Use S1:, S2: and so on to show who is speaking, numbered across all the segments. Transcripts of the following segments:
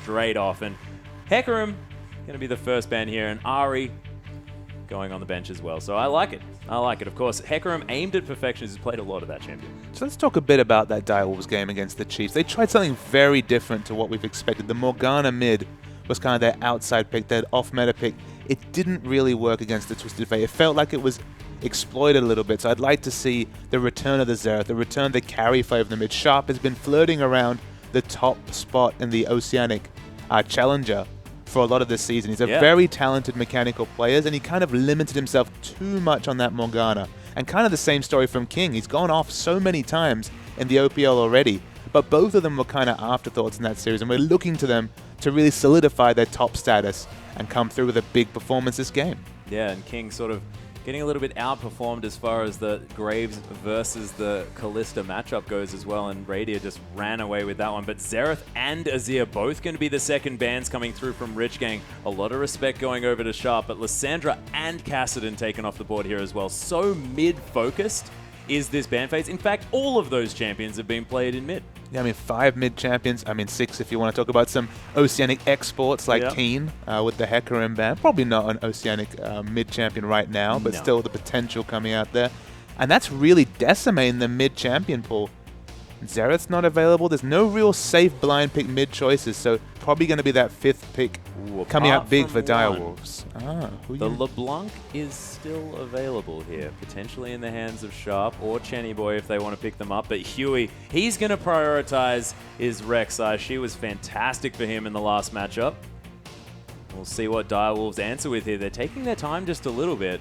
S1: straight off. And Hecarim going to be the first ban here, and Ari going on the bench as well. So I like it. I like it. Of course, Hecarim aimed at perfection. He's played a lot of that champion.
S2: So let's talk a bit about that Direwolves game against the Chiefs. They tried something very different to what we've expected. The Morgana mid was kind of their outside pick, their off-meta pick. It didn't really work against the Twisted Fate. It felt like it was exploited a little bit. So I'd like to see the return of the Xerath, the return of the carry flavor of the mid. Sharp has been flirting around the top spot in the Oceanic Challenger for a lot of this season. He's a very talented mechanical player, and he kind of limited himself too much on that Morgana. And kind of the same story from King. He's gone off so many times in the OPL already, but both of them were kind of afterthoughts in that series, and we're looking to them to really solidify their top status and come through with a big performance this game.
S1: Yeah, and King sort of getting a little bit outperformed as far as the Graves versus the Kalista matchup goes as well, and Radia just ran away with that one. But Xerath and Azir both going to be the second bans coming through from Rich Gang. A lot of respect going over to Sharp, but Lissandra and Kassadin taken off the board here as well. So mid-focused is this ban phase. In fact, all of those champions have been played in mid.
S2: Yeah, I mean, 5 mid champions. I mean, 6 if you want to talk about some Oceanic exports like Keen with the Hecarim ban. Probably not an Oceanic mid champion right now, but still the potential coming out there. And that's really decimating the mid champion pool. Xerath's not available. There's no real safe blind pick mid choices, so probably going to be that 5th pick coming out big for Direwolves.
S1: The LeBlanc is still available here, potentially in the hands of Sharp or Chenny Boy if they want to pick them up. But Huey, he's going to prioritize his Rek'Sai. She was fantastic for him in the last matchup. We'll see what Direwolves answer with here. They're taking their time just a little bit.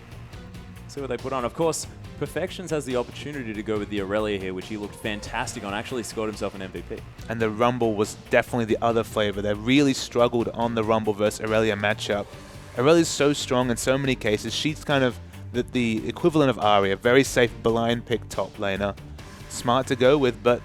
S1: See what they put on. Of course, Perfections has the opportunity to go with the Aurelia here, which he looked fantastic on, actually scored himself an MVP.
S2: And the Rumble was definitely the other flavor. They really struggled on the Rumble versus Aurelia matchup. Aurelia's so strong in so many cases. She's kind of the equivalent of Ahri, a very safe blind pick top laner. Smart to go with, but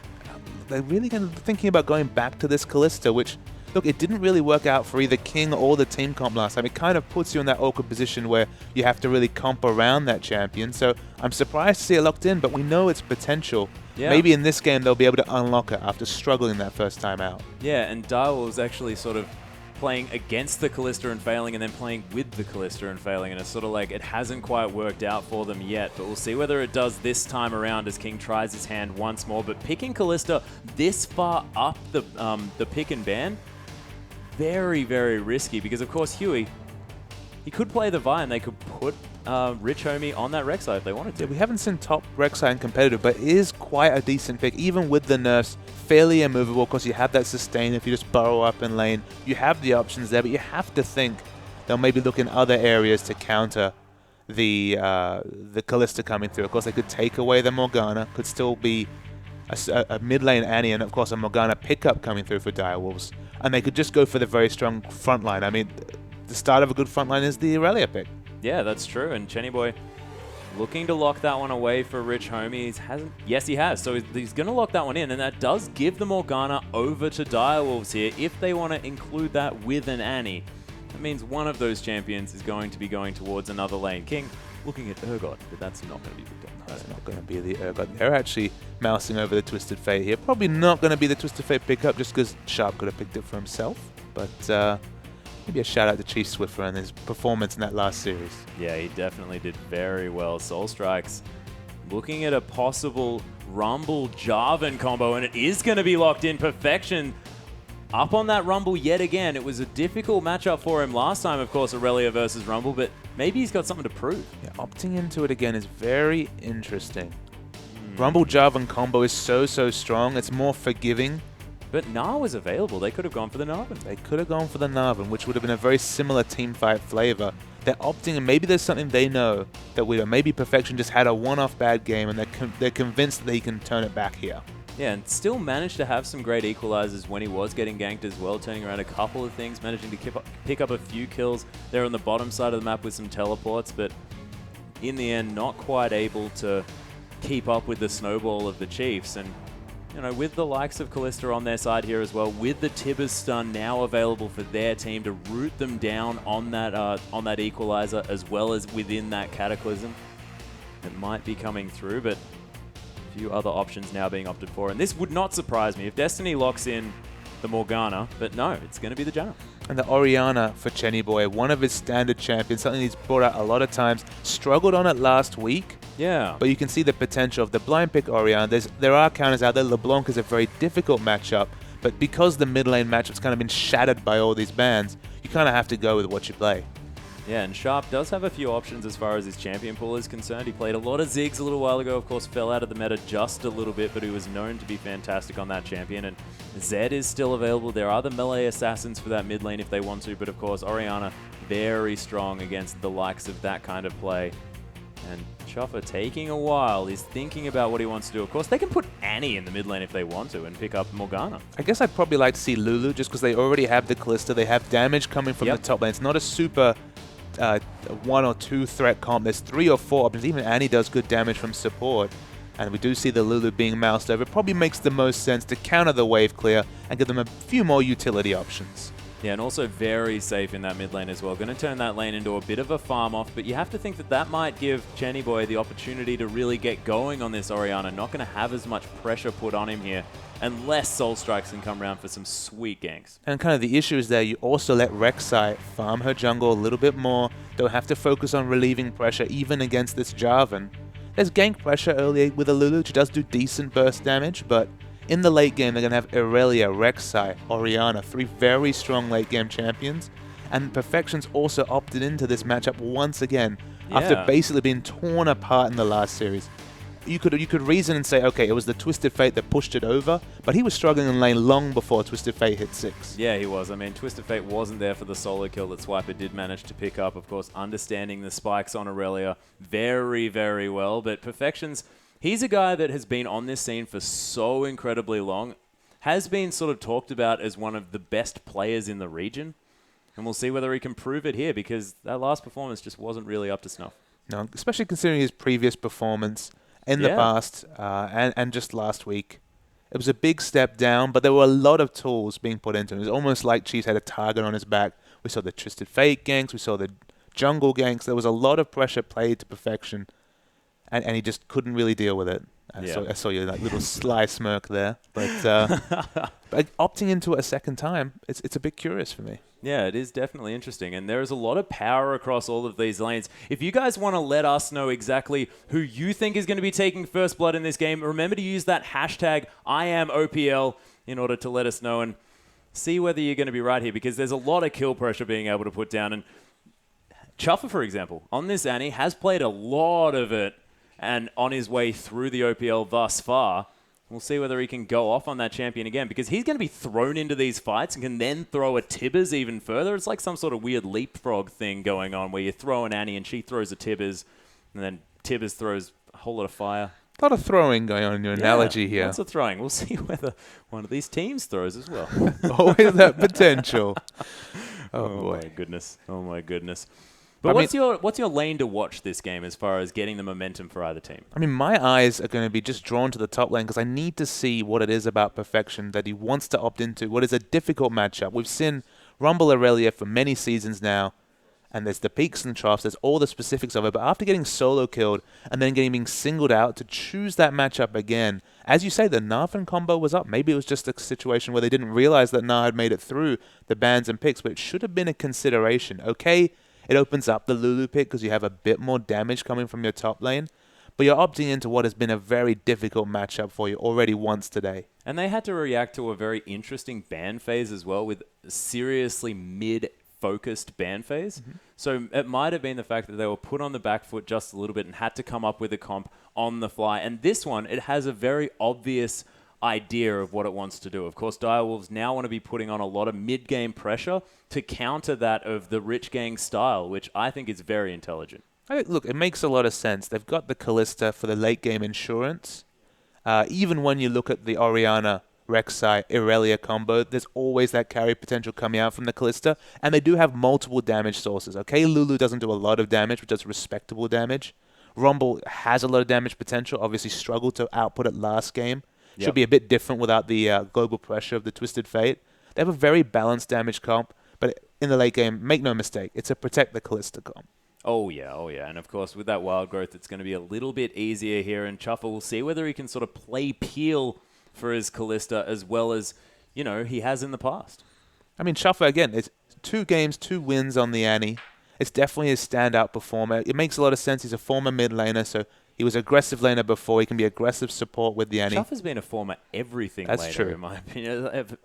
S2: they're really kind of thinking about going back to this Kalista, which, look, it didn't really work out for either King or the team comp last time. It kind of puts you in that awkward position where you have to really comp around that champion. So I'm surprised to see it locked in, but we know its potential. Yeah. Maybe in this game they'll be able to unlock it after struggling that first time out.
S1: Yeah, and Direwolves actually sort of playing against the Kalista and failing, and then playing with the Kalista and failing, and it's sort of like it hasn't quite worked out for them yet, but we'll see whether it does this time around as King tries his hand once more. But picking Kalista this far up the pick and ban, very, very risky, because of course Huey, he could play the Vi and they could put Rich Homie on that Rek'Sai if they wanted to.
S2: Yeah, we haven't seen top Rek'Sai in competitive, but it is quite a decent pick, even with the nerfs. Fairly immovable, because you have that sustain if you just burrow up in lane. You have the options there, but you have to think they'll maybe look in other areas to counter the Kalista coming through. Of course, they could take away the Morgana, could still be a mid lane Annie, and of course a Morgana pickup coming through for Direwolves. And they could just go for the very strong front line. I mean, the start of a good front line is the Aurelia pick.
S1: Yeah, that's true. And Chenny Boy looking to lock that one away for Rich Homie. Yes, he has. So he's going to lock that one in, and that does give the Morgana over to Direwolves here. If they want to include that with an Annie, that means one of those champions is going to be going towards another lane. King looking at Urgot, but that's not going to be picked up.
S2: That's not going to be the Urgot. They're actually mousing over the Twisted Fate here. Probably not going to be the Twisted Fate pickup just because Sharp could have picked it for himself. But maybe a shout out to Chief Swiffer and his performance in that last series.
S1: Yeah, he definitely did very well. Soul Strikes looking at a possible Rumble Jarvan combo, and it is going to be locked in. Perfection up on that Rumble yet again. It was a difficult matchup for him last time, of course, Aurelia versus Rumble, but maybe he's got something to prove.
S2: Yeah, opting into it again is very interesting. Rumble Jarvan combo is so strong. It's more forgiving.
S1: But Gnar was available. They could have gone for the Narvan.
S2: They could have gone for the Narvan, which would have been a very similar teamfight flavor. They're opting, and maybe there's something they know that we don't. Maybe Perfection just had a one-off bad game, and they're convinced that he can turn it back here.
S1: Yeah, and still managed to have some great equalizers when he was getting ganked as well, turning around a couple of things, managing to pick up a few kills there on the bottom side of the map with some teleports, but in the end, not quite able to keep up with the snowball of the Chiefs. And you know, with the likes of Kalista on their side here as well, with the Tibbers stun now available for their team to root them down on that equalizer, as well as within that Cataclysm, it might be coming through, but a few other options now being opted for. And this would not surprise me if Destiny locks in the Morgana, but no, it's going to be the Janna.
S2: And the Oriana for Chenny Boy, one of his standard champions, something he's brought out a lot of times, struggled on it last week.
S1: Yeah.
S2: But you can see the potential of the blind pick Oriana. There are counters out there. LeBlanc is a very difficult matchup, but because the mid lane matchup's kind of been shattered by all these bans, you kind of have to go with what you play.
S1: Yeah, and Sharp does have a few options as far as his champion pool is concerned. He played a lot of Ziggs a little while ago, of course, fell out of the meta just a little bit, but he was known to be fantastic on that champion. And Zed is still available. There are the melee assassins for that mid lane if they want to, but of course, Oriana very strong against the likes of that kind of play. And Chuffer taking a while. He's thinking about what he wants to do. Of course, they can put Annie in the mid lane if they want to and pick up Morgana.
S2: I guess I'd probably like to see Lulu just because they already have the Kalista. They have damage coming from the top lane. It's not a super 1 or 2 threat comp. There's 3 or 4 options. Even Annie does good damage from support. And we do see the Lulu being moused over. It probably makes the most sense to counter the wave clear and give them a few more utility options.
S1: Yeah, and also very safe in that mid lane as well. Going to turn that lane into a bit of a farm off, but you have to think that that might give Chenny Boy the opportunity to really get going on this Oriana. Not going to have as much pressure put on him here unless Soul Strikes can come around for some sweet ganks.
S2: And kind of the issue is there, you also let Rek'Sai farm her jungle a little bit more. Don't have to focus on relieving pressure even against this Jarvan. There's gank pressure early with a Lulu, which does do decent burst damage, but in the late game, they're going to have Irelia, Rek'Sai, Oriana, 3 very strong late game champions. And Perfection's also opted into this matchup once again after basically being torn apart in the last series. You could reason and say, okay, it was the Twisted Fate that pushed it over, but he was struggling in lane long before Twisted Fate hit 6.
S1: Yeah, he was. I mean, Twisted Fate wasn't there for the solo kill that Swiper did manage to pick up. Of course, understanding the spikes on Irelia very, very well, but Perfection's... He's a guy that has been on this scene for so incredibly long, has been sort of talked about as one of the best players in the region, and we'll see whether he can prove it here because that last performance just wasn't really up to snuff.
S2: No, especially considering his previous performance in the past and just last week. It was a big step down, but there were a lot of tools being put into him. It was almost like Chiefs had a target on his back. We saw the Twisted Fate ganks, we saw the jungle ganks. There was a lot of pressure played to Perfection. And he just couldn't really deal with it. I saw your little sly smirk there. But opting into it a second time, it's a bit curious for me.
S1: Yeah, it is definitely interesting. And there is a lot of power across all of these lanes. If you guys want to let us know exactly who you think is going to be taking first blood in this game, remember to use that hashtag #IamOPL in order to let us know and see whether you're going to be right here because there's a lot of kill pressure being able to put down. And Chuffer, for example, on this Annie has played a lot of it and on his way through the OPL thus far. We'll see whether he can go off on that champion again because he's going to be thrown into these fights and can then throw a Tibbers even further. It's like some sort of weird leapfrog thing going on where you throw an Annie and she throws a Tibbers and then Tibbers throws a whole lot of fire.
S2: A lot of throwing going on in your analogy here.
S1: Lots of throwing. We'll see whether one of these teams throws as well.
S2: Always that potential. Oh boy.
S1: My goodness. Oh my goodness. But what's your lane to watch this game as far as getting the momentum for either team?
S2: I mean, my eyes are going to be just drawn to the top lane because I need to see what it is about Perfection that he wants to opt into, what is a difficult matchup. We've seen Rumble Irelia for many seasons now, and there's the peaks and troughs, there's all the specifics of it, but after getting solo killed and then being singled out to choose that matchup again, as you say, the Narvan combo was up. Maybe it was just a situation where they didn't realize that Nar had made it through the bans and picks, but it should have been a consideration. Okay, it opens up the Lulu pick because you have a bit more damage coming from your top lane, but you're opting into what has been a very difficult matchup for you already once today.
S1: And they had to react to a very interesting ban phase as well with seriously mid-focused ban phase. So it might have been the fact that they were put on the back foot just a little bit and had to come up with a comp on the fly. And this one, it has a very obvious idea of what it wants to do. Of course, Direwolves now want to be putting on a lot of mid-game pressure to counter that of the Rich Gang style, which I think is very intelligent.
S2: Look, it makes a lot of sense. They've got the Kalista for the late-game insurance. Even when you look at the Oriana, Rek'Sai, Irelia combo, there's always that carry potential coming out from the Kalista, and they do have multiple damage sources. Okay, Lulu doesn't do a lot of damage, but does respectable damage. Rumble has a lot of damage potential, obviously struggled to output it last game. Should be a bit different without the global pressure of the Twisted Fate. They have a very balanced damage comp, but in the late game, make no mistake, it's a protect the Kalista comp.
S1: Oh yeah. And of course, with that wild growth, it's going to be a little bit easier here, and Chuffer will see whether he can sort of play peel for his Kalista as well as, you know, he has in the past.
S2: I mean, Shuffler, again, it's 2 games, 2 wins on the Annie. It's definitely a standout performer. It makes a lot of sense. He's a former mid laner, so he was aggressive laner before. He can be aggressive support with the Annie.
S1: Shuffler's been a former everything
S2: That's
S1: laner,
S2: true.
S1: in my opinion. I've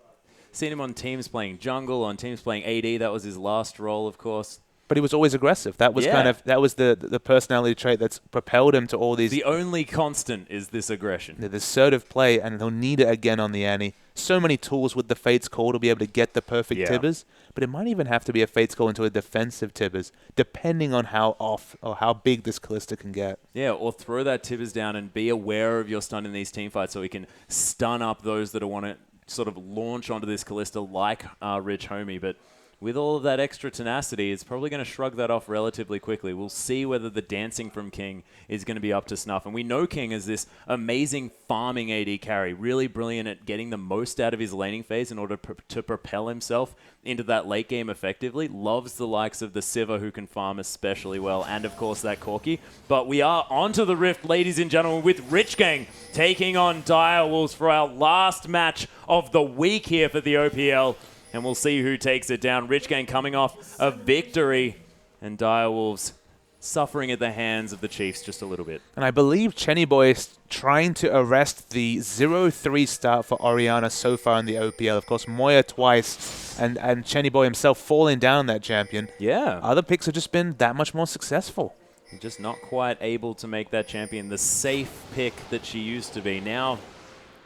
S1: seen him on teams playing jungle, on teams playing AD. That was his last role, of course.
S2: But he was always aggressive. That was the personality trait that's propelled him to all these.
S1: The only constant is this aggression.
S2: The assertive play, and he'll need it again on the Annie. So many tools with the Fates Call to be able to get the perfect Tibbers, but it might even have to be a Fates Call into a defensive Tibbers, depending on how off or how big this Callista can get.
S1: Yeah, or throw that Tibbers down and be aware of your stun in these team fights so he can stun up those that want to sort of launch onto this Callista like Rich Homie, but with all of that extra tenacity, it's probably going to shrug that off relatively quickly. We'll see whether the dancing from King is going to be up to snuff. And we know King is this amazing farming AD carry, really brilliant at getting the most out of his laning phase in order to propel himself into that late game effectively. Loves the likes of the Sivir, who can farm especially well, and of course that Corki. But we are onto the Rift, ladies and gentlemen, with Rich Gang taking on Direwolves for our last match of the week here for the OPL. And we'll see who takes it down. Rich Gang coming off a victory, and Direwolves suffering at the hands of the Chiefs just a little bit.
S2: And I believe Chenny Boy is trying to arrest the 0-3 start for Oriana so far in the OPL. Of course, Moya twice, and Chenny Boy himself falling down that champion.
S1: Yeah.
S2: Other picks have just been that much more successful.
S1: Just not quite able to make that champion the safe pick that she used to be. Now,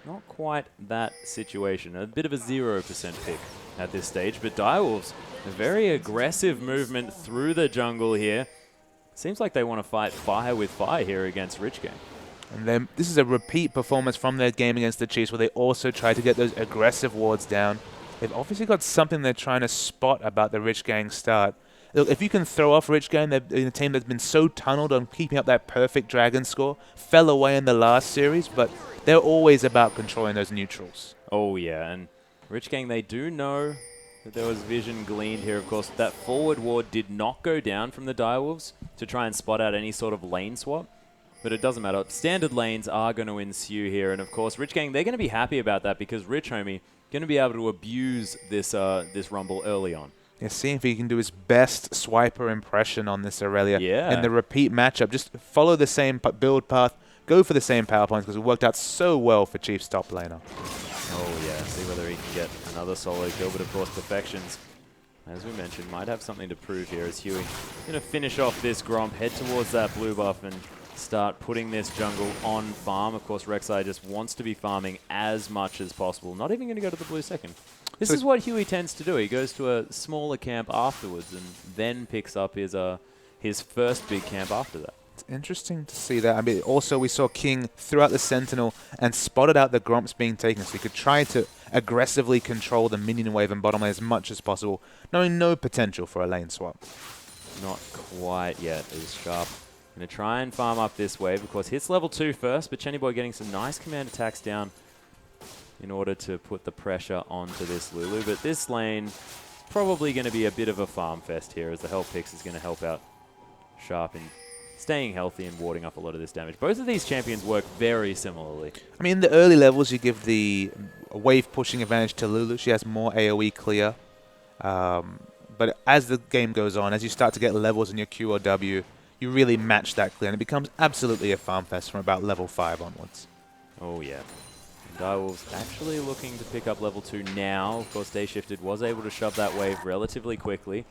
S1: not quite that situation. A bit of a 0% pick at this stage, but Direwolves, a very aggressive movement through the jungle here. Seems like they want to fight fire with fire here against Rich Gang.
S2: And then this is a repeat performance from their game against the Chiefs, where they also try to get those aggressive wards down. They've obviously got something they're trying to spot about the Rich Gang start. Look, if you can throw off Rich Gang, they're in a team that's been so tunneled on keeping up that perfect Dragon score, fell away in the last series, but they're always about controlling those neutrals.
S1: Oh yeah, and Rich Gang, they do know that there was vision gleaned here. Of course, that forward ward did not go down from the Direwolves to try and spot out any sort of lane swap, but it doesn't matter. Standard lanes are going to ensue here, and of course, Rich Gang, they're going to be happy about that because Rich Homie going to be able to abuse this this Rumble early on.
S2: Yeah, seeing if he can do his best swiper impression on this Aurelia in the repeat matchup. Just follow the same build path, go for the same power points because it worked out so well for Chief's top laner.
S1: Oh yeah, see whether he can get another solo kill, but of course Perfections, as we mentioned, might have something to prove here as Huey going to finish off this Gromp, head towards that blue buff and start putting this jungle on farm. Of course, Rek'Sai just wants to be farming as much as possible, not even going to go to the blue second. This is what Huey tends to do. He goes to a smaller camp afterwards and then picks up his first big camp after that.
S2: It's interesting to see that. I mean, also we saw King throughout the Sentinel and spotted out the Gromps being taken, so he could try to aggressively control the minion wave and bottom lane as much as possible, knowing no potential for a lane swap.
S1: Not quite yet as Sharp. Going to try and farm up this wave. Of course, hits level 2 first, but Chenny Boy getting some nice command attacks down in order to put the pressure onto this Lulu. But this lane probably going to be a bit of a farm fest here as the health picks is going to help out Sharp in staying healthy and warding up a lot of this damage. Both of these champions work very similarly.
S2: I mean, in the early levels, you give the wave pushing advantage to Lulu. She has more AoE clear. But as the game goes on, as you start to get levels in your Q or W, you really match that clear, and it becomes absolutely a farm fest from about level 5 onwards.
S1: Oh, yeah. Direwolves actually looking to pick up level 2 now. Of course, Day Shifted was able to shove that wave relatively quickly.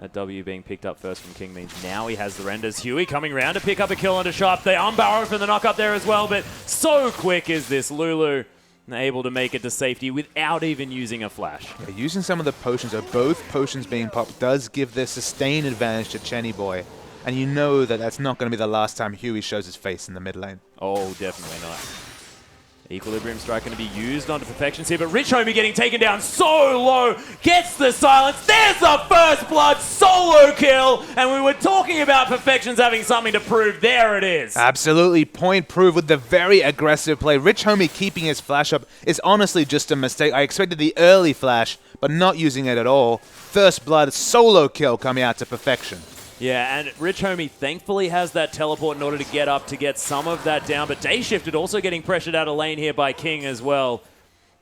S1: That W being picked up first from King means now he has the renders. Huey coming around to pick up a kill onto Sharp. They unbarrow for the knock up there as well, but so quick is this Lulu. And able to make it to safety without even using a flash.
S2: Yeah, using some of the potions, or both potions being popped, does give the sustain advantage to Chenny Boy. And you know that that's not going to be the last time Huey shows his face in the mid lane.
S1: Oh, definitely not. Equilibrium Strike going to be used onto Perfections here, but Rich Homie getting taken down so low, gets the silence. There's the first blood solo kill, and we were talking about Perfections having something to prove. There it is.
S2: Absolutely, point proof with the very aggressive play. Rich Homie keeping his flash up is honestly just a mistake. I expected the early flash, but not using it at all. First blood solo kill coming out to Perfection.
S1: Yeah, and Rich Homie thankfully has that teleport in order to get up to get some of that down, but Day Shifted also getting pressured out of lane here by King as well.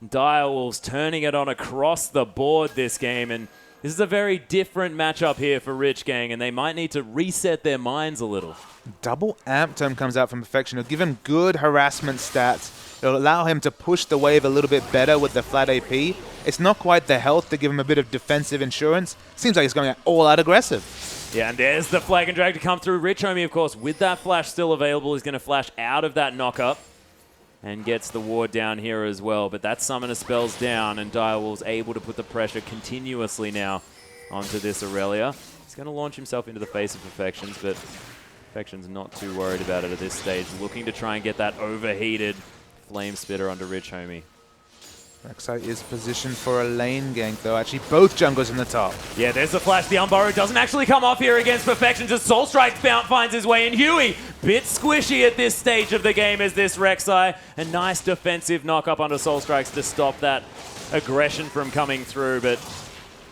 S1: Direwolves turning it on across the board this game, and this is a very different matchup here for Rich Gang, and they might need to reset their minds a little.
S2: Double amp tome comes out from Perfection. It'll give him good harassment stats. It'll allow him to push the wave a little bit better with the flat AP. It's not quite the health to give him a bit of defensive insurance. Seems like he's going all out aggressive.
S1: Yeah, and there's the flag and drag to come through. Rich Homie, of course, with that flash still available, is going to flash out of that knock-up and gets the ward down here as well. But that summoner spell's down, and Direwolves able to put the pressure continuously now onto this Aurelia. He's going to launch himself into the face of Perfections, but Perfection's not too worried about it at this stage, looking to try and get that overheated Flame Spitter onto Rich Homie.
S2: Rek'Sai is positioned for a lane gank, though. Actually, both junglers in the top.
S1: Yeah, there's the flash. The Unburrow doesn't actually come off here against Perfections as Soul Strike finds his way in. Huey, bit squishy at this stage of the game as this Rek'Sai. A nice defensive knock-up onto Soul Strikes to stop that aggression from coming through. But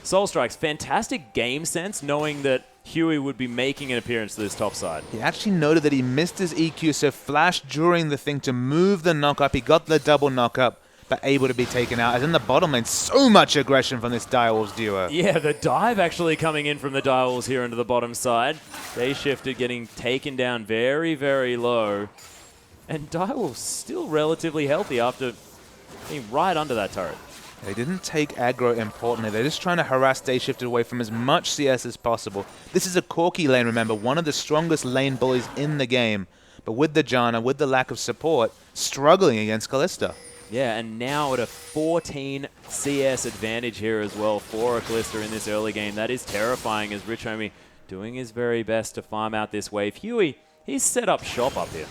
S1: Soul Strikes, fantastic game sense, knowing that Huey would be making an appearance to this top side.
S2: He actually noted that he missed his EQ, so flashed during the thing to move the knock-up. He got the double knock-up, but able to be taken out. As in the bottom lane, so much aggression from this Direwolves duo.
S1: Yeah, the dive actually coming in from the Direwolves here into the bottom side. They shifted, getting taken down very, very low. And Direwolves still relatively healthy after being right under that turret.
S2: They didn't take aggro importantly. They're just trying to harass Day Shifted away from as much CS as possible. This is a Corki lane, remember, one of the strongest lane bullies in the game. But with the Janna, with the lack of support, struggling against Kalista.
S1: Yeah, and now at a 14 CS advantage here as well for a Kalista in this early game. That is terrifying as Rich Homie doing his very best to farm out this wave. Huey, he's set up shop up here.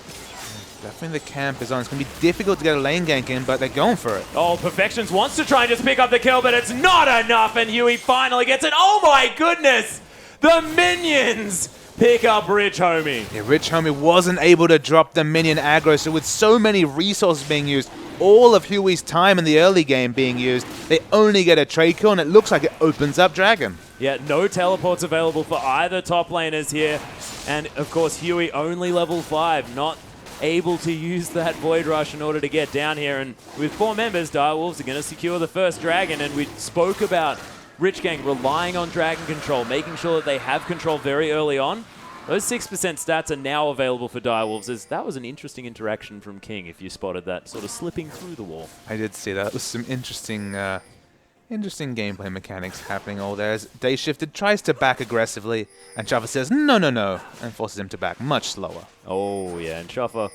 S2: Definitely the camp is on. It's going to be difficult to get a lane gank in, but they're going for it.
S1: Oh, Perfections wants to try and just pick up the kill, but it's not enough, and Huey finally gets it. Oh my goodness! The minions pick up Rich Homie.
S2: Yeah, Rich Homie wasn't able to drop the minion aggro, so with so many resources being used, all of Huey's time in the early game being used, they only get a trade kill, and it looks like it opens up Dragon.
S1: Yeah, no teleports available for either top laners here. And, of course, Huey only level 5, not able to use that Void Rush in order to get down here. And with 4 members, Direwolves are going to secure the first Dragon. And we spoke about Rich Gang relying on Dragon control, making sure that they have control very early on. Those 6% stats are now available for Direwolves, as that was an interesting interaction from King, if you spotted that sort of slipping through the wall.
S2: I did see that. There's some interesting gameplay mechanics happening all there. As Day Shifted tries to back aggressively, and Chuffa says, no, no, no, and forces him to back much slower.
S1: Oh, yeah, and Chuffa,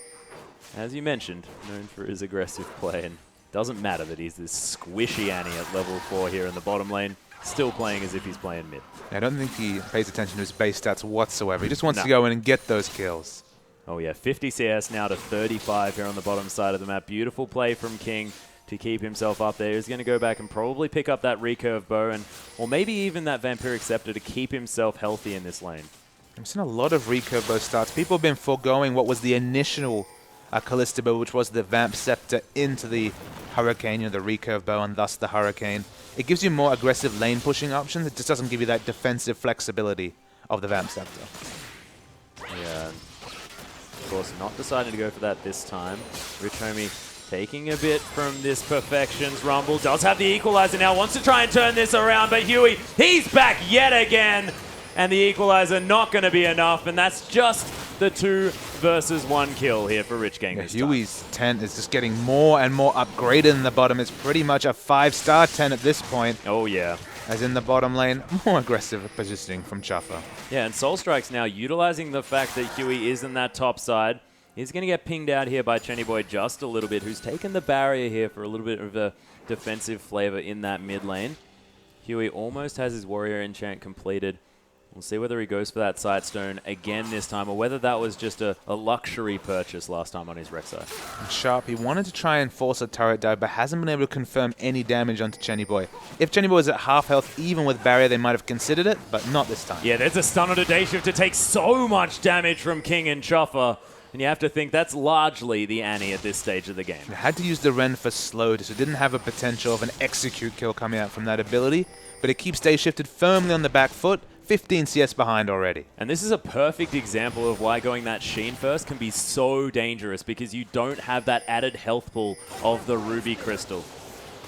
S1: as you mentioned, known for his aggressive play, and doesn't matter that he's this squishy Annie at level 4 here in the bottom lane, still playing as if he's playing mid.
S2: I don't think he pays attention to his base stats whatsoever. He just wants to go in and get those kills.
S1: Oh yeah, 50 CS now to 35 here on the bottom side of the map. Beautiful play from King to keep himself up there. He's going to go back and probably pick up that recurve bow, or maybe even that Vampiric Scepter to keep himself healthy in this lane.
S2: I've seen a lot of recurve bow starts. People have been foregoing what was the initial Kalista bow, which was the Vamp Scepter, into the Hurricane, the recurve bow, and thus the Hurricane. It gives you more aggressive lane pushing options. It just doesn't give you that defensive flexibility of the Vamp Scepter.
S1: Yeah, of course, not deciding to go for that this time. Rich Homie taking a bit from this Perfections Rumble. Does have the equalizer now, wants to try and turn this around, but Huey, he's back yet again. And the equalizer not going to be enough, and that's just the 2 versus 1 kill here for Rich Gang.
S2: Yeah, Huey's tent is just getting more and more upgraded in the bottom. It's pretty much a 5-star tent at this point.
S1: Oh, yeah.
S2: As in the bottom lane, more aggressive positioning from Chuffa.
S1: Yeah, and Soul Strike's now utilizing the fact that Huey is in that top side. He's going to get pinged out here by Chenny Boy just a little bit, who's taken the barrier here for a little bit of a defensive flavor in that mid lane. Huey almost has his Warrior Enchant completed. We'll see whether he goes for that Sightstone again this time, or whether that was just a luxury purchase last time on his Rek'Sai.
S2: And Sharp, he wanted to try and force a turret dive, but hasn't been able to confirm any damage onto Chenny Boy. If Chenny Boy was at half health, even with barrier, they might have considered it, but not this time.
S1: Yeah, there's a stun on a Day Shift to take so much damage from King and Chuffa. And you have to think that's largely the Annie at this stage of the game.
S2: They had to use the Ren for slow, so it didn't have a potential of an execute kill coming out from that ability, but it keeps Day Shifted firmly on the back foot, 15 CS behind already.
S1: And this is a perfect example of why going that Sheen first can be so dangerous, because you don't have that added health pool of the Ruby Crystal.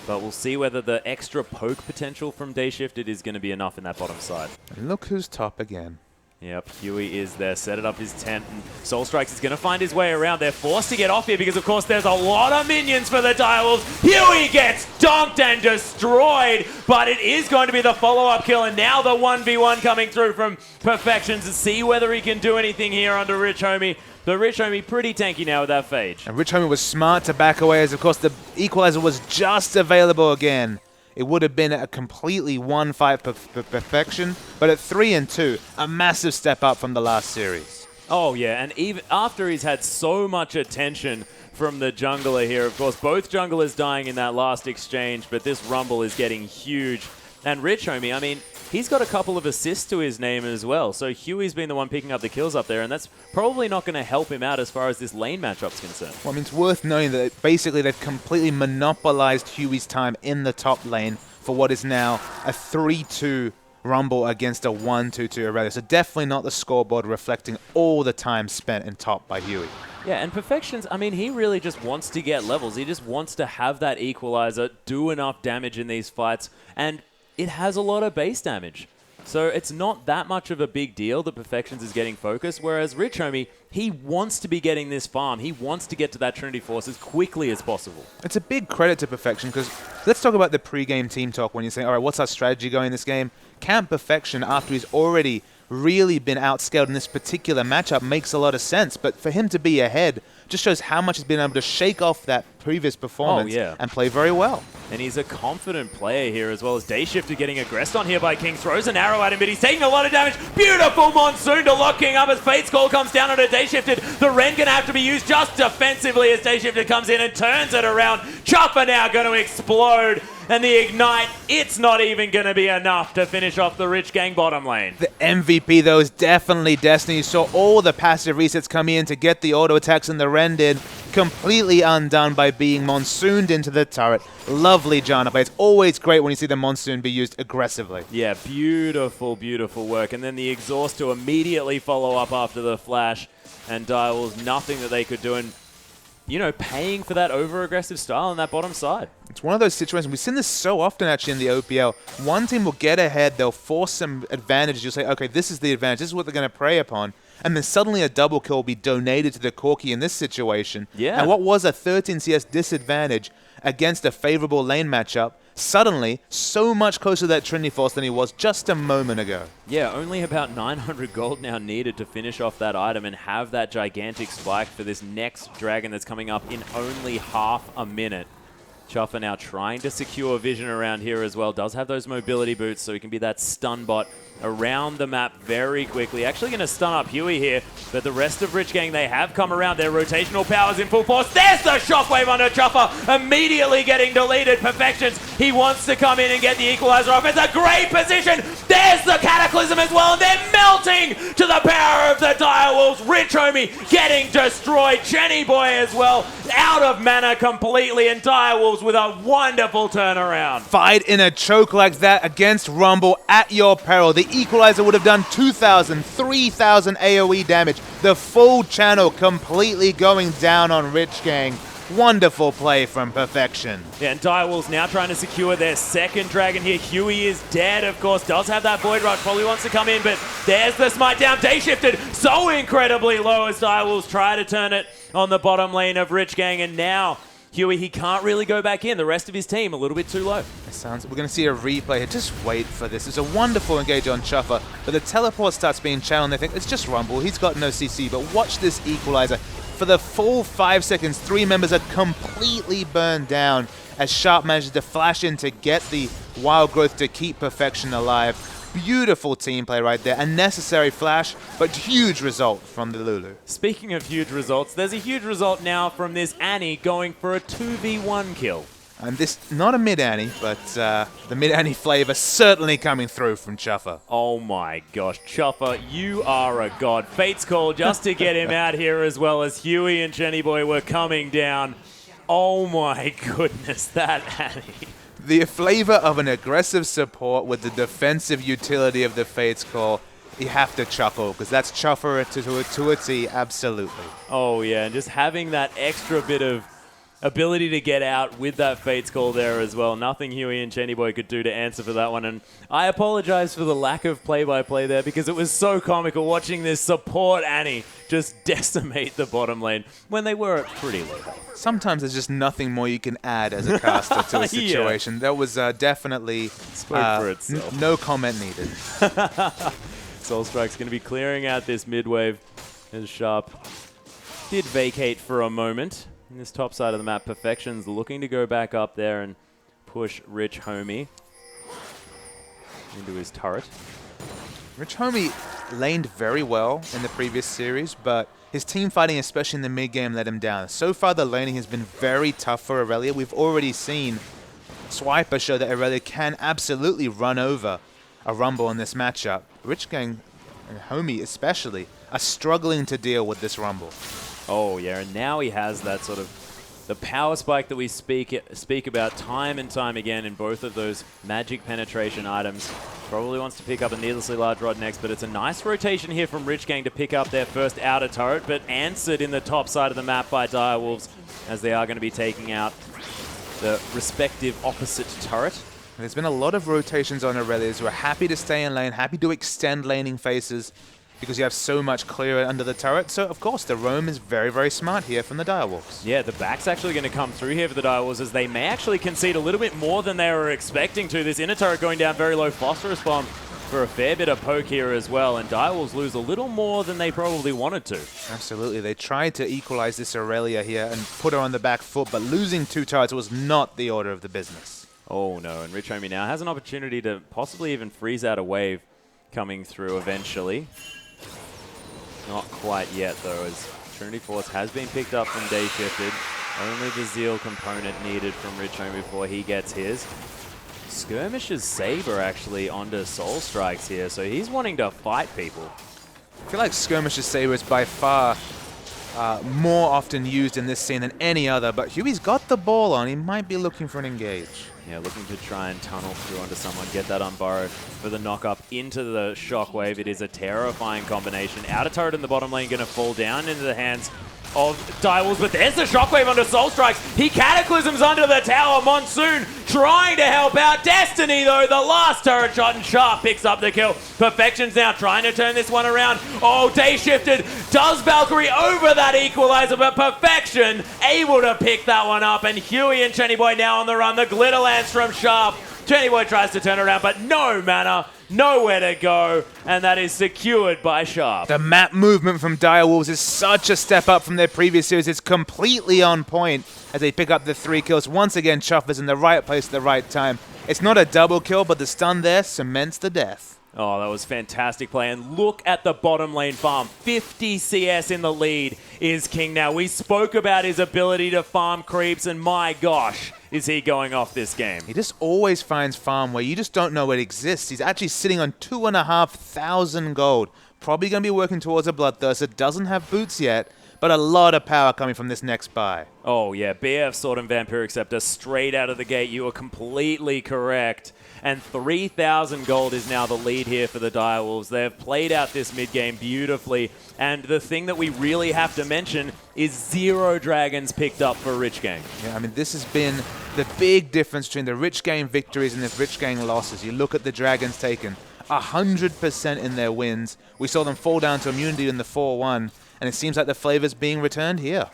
S1: But we'll see whether the extra poke potential from Day Shifted is going to be enough in that bottom side.
S2: And look who's top again.
S1: Yep, Huey is there, set it up his tent, and Soul Strikes is going to find his way around. They're forced to get off here because, of course, there's a lot of minions for the Direwolves. Huey gets donked and destroyed, but it is going to be the follow-up kill, and now the 1v1 coming through from Perfection to see whether he can do anything here under Rich Homie. But Rich Homie pretty tanky now with that Phage.
S2: And Rich Homie was smart to back away as, of course, the Equalizer was just available again. It would have been a completely one-fight Perfection, but at 3-2, a massive step up from the last series.
S1: Oh, yeah, and even after he's had so much attention from the jungler here, of course, both junglers dying in that last exchange, but this Rumble is getting huge. And Rich Homie, I mean, he's got a couple of assists to his name as well, so Huey's been the one picking up the kills up there, and that's probably not going to help him out as far as this lane matchup's concerned.
S2: Well, I mean, it's worth noting that basically they've completely monopolized Huey's time in the top lane for what is now a 3-2 Rumble against a 1-2-2 Aurelia. So definitely not the scoreboard reflecting all the time spent in top by Huey.
S1: Yeah, and Perfections, I mean, he really just wants to get levels. He just wants to have that equalizer, do enough damage in these fights, and it has a lot of base damage. So it's not that much of a big deal that Perfections is getting focused, whereas Rich Homie, he wants to be getting this farm. He wants to get to that Trinity Force as quickly as possible.
S2: It's a big credit to Perfection because let's talk about the pre-game team talk when you're saying, all right, what's our strategy going in this game? Camp Perfection, after he's already really been outscaled in this particular matchup, makes a lot of sense. But for him to be ahead just shows how much he's been able to shake off that previous performance and play very well.
S1: And he's a confident player here as well as Day Shifter getting aggressed on here by King. Throws an arrow at him, but he's taking a lot of damage. Beautiful Monsoon to lock King up as Fate's Call comes down on a Day Shifted. The Ren going to have to be used just defensively as Day Shifted comes in and turns it around. Chopper now going to explode. And the Ignite, it's not even going to be enough to finish off the Rich Gang bottom lane.
S2: The MVP, though, is definitely Destiny. You saw all the passive resets come in to get the auto attacks, and the Ren did. Completely undone by being monsooned into the turret. Lovely Janna play. It's always great when you see the Monsoon be used aggressively.
S1: Yeah, beautiful, beautiful work. And then the Exhaust to immediately follow up after the Flash. And Direwolves, nothing that they could do. And you know, paying for that over-aggressive style on that bottom side.
S2: It's one of those situations. We've seen this so often, actually, in the OPL. One team will get ahead. They'll force some advantage. You'll say, okay, this is the advantage. This is what they're going to prey upon. And then suddenly a double kill will be donated to the Corki in this situation.
S1: Yeah.
S2: And what was a 13 CS disadvantage against a favorable lane matchup, suddenly so much closer to that Trinity Force than he was just a moment ago.
S1: Yeah, only about 900 gold now needed to finish off that item and have that gigantic spike for this next dragon that's coming up in only half a minute. Chuffer now trying to secure vision around here as well. Does have those mobility boots, so he can be that stun bot around the map very quickly. Actually going to stun up Huey here, but the rest of Rich Gang, they have come around. Their rotational powers in full force. There's the shockwave under Chuffer, immediately getting deleted. Perfections, he wants to come in and get the equalizer off. It's a great position. There's the Cataclysm as well, and they're melting to the power of the Direwolves. Rich Homie getting destroyed. Chenny Boy as well, out of mana completely, and Direwolves with a wonderful turnaround.
S2: Fight in a choke like that against Rumble at your peril. The equalizer would have done 2,000, 3,000 AoE damage. The full channel completely going down on Rich Gang. Wonderful play from Perfection.
S1: Yeah, and Direwolves now trying to secure their second dragon here. Huey is dead, of course. Does have that Void Rush. Probably wants to come in, but there's the smite down. Day Shifted so incredibly low as Direwolves try to turn it on the bottom lane of Rich Gang. And now Huey, he can't really go back in. The rest of his team a little bit too low.
S2: We're going to see a replay here. Just wait for this. It's a wonderful engage on Chuffer, but the teleport starts being channeled and they think it's just Rumble. He's got no CC, but watch this equalizer. For the full 5 seconds, 3 members are completely burned down as Sharp manages to flash in to get the wild growth to keep Perfection alive. Beautiful team play right there. A necessary flash, but huge result from the Lulu.
S1: Speaking of huge results, there's a huge result now from this Annie going for a 2v1 kill.
S2: And this, not a mid-Annie, but the mid-Annie flavor certainly coming through from Chuffer.
S1: Oh my gosh, Chuffer, you are a god. Fate's Call just to get him out here as well as Huey and Jenny Boy were coming down. Oh my goodness, that Annie.
S2: The flavor of an aggressive support with the defensive utility of the Fate's Call, you have to chuckle, because that's Chuffer to a T, absolutely.
S1: Oh yeah, and just having that extra bit of ability to get out with that Fate's Call there as well. Nothing Huey and Chenny Boy could do to answer for that one. And I apologize for the lack of play-by-play there because it was so comical watching this support Annie just decimate the bottom lane when they were at pretty low.
S2: Sometimes there's just nothing more you can add as a caster to a situation. That was definitely
S1: Spoke for itself.
S2: No comment needed.
S1: Soul Strike's going to be clearing out this mid wave as Sharp did vacate for a moment. In this top side of the map, Perfection's looking to go back up there and push Rich Homie into his turret.
S2: Rich Homie laned very well in the previous series, but his team fighting, especially in the mid game, let him down. So far, the laning has been very tough for Aurelia. We've already seen Swiper show that Aurelia can absolutely run over a Rumble in this matchup. Rich Gang and Homie especially are struggling to deal with this Rumble.
S1: Oh, yeah, and now he has that sort of the power spike that we speak about time and time again in both of those magic penetration items. Probably wants to pick up a needlessly large rod next, but it's a nice rotation here from Rich Gang to pick up their first outer turret, but answered in the top side of the map by Direwolves as they are going to be taking out the respective opposite turret.
S2: There's been a lot of rotations on Aurelias who are happy to stay in lane, happy to extend laning phases, because you have so much clear under the turret. So, of course, the roam is very, very smart here from the Direwolves.
S1: Yeah, the back's actually going to come through here for the Direwolves as they may actually concede a little bit more than they were expecting to. This inner turret going down very low, Phosphorus Bomb for a fair bit of poke here as well, and Direwolves lose a little more than they probably wanted to.
S2: Absolutely. They tried to equalize this Aurelia here and put her on the back foot, but losing 2 turrets was not the order of the business.
S1: Oh, no, and Rich Homie now has an opportunity to possibly even freeze out a wave coming through eventually. Not quite yet, though, as Trinity Force has been picked up from Day Shifted. Only the Zeal component needed from Rich Homie before he gets his. Skirmishes Saber actually onto Soul Strikes here, so he's wanting to fight people.
S2: I feel like Skirmisher's Saber is by far more often used in this scene than any other, but Huey's got the ball on. He might be looking for an engage.
S1: Yeah, looking to try and tunnel through onto someone, get that unburrowed for the knock-up into the Shockwave. It is a terrifying combination. Outer turret in the bottom lane going to fall down into the hands of Direwolves, but there's the Shockwave onto Soul Strikes. He cataclysms under the tower. Monsoon trying to help out. Destiny, though, the last turret shot, and Sharp picks up the kill. Perfection's now trying to turn this one around. Oh, Day Shifted does Valkyrie over that equalizer, but Perfection able to pick that one up, and Huey and Chenny Boy now on the run. The glitter lance from Sharp. Chenny Boy tries to turn around, but no mana, nowhere to go, and that is secured by Sharp.
S2: The map movement from Direwolves is such a step up from their previous series. It's completely on point as they pick up the 3 kills. Once again, Chuff is in the right place at the right time. It's not a double kill, but the stun there cements the death.
S1: Oh, that was fantastic play. And look at the bottom lane farm. 50 CS in the lead is King now. We spoke about his ability to farm creeps, and my gosh, is he going off this game.
S2: He just always finds farm where you just don't know it exists. He's actually sitting on 2,500 gold. Probably going to be working towards a Bloodthirster. Doesn't have boots yet, but a lot of power coming from this next buy.
S1: Oh, yeah. BF Sword and Vampiric Scepter straight out of the gate. You are completely correct. And 3,000 gold is now the lead here for the Direwolves. They've played out this mid-game beautifully. And the thing that we really have to mention is 0 dragons picked up for Rich Gang.
S2: Yeah, I mean, this has been the big difference between the Rich Gang victories and the Rich Gang losses. You look at the dragons taken, 100% in their wins. We saw them fall down to immunity in the 4-1, and it seems like the flavor's being returned here.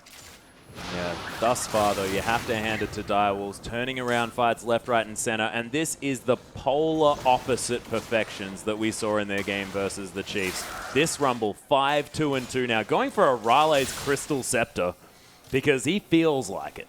S1: Yeah, thus far, though, you have to hand it to Direwolves, turning around fights left, right, and center, and this is the polar opposite Perfections that we saw in their game versus the Chiefs. This Rumble, 5-2-2 now, going for a Raleig's Crystal Scepter because he feels like it.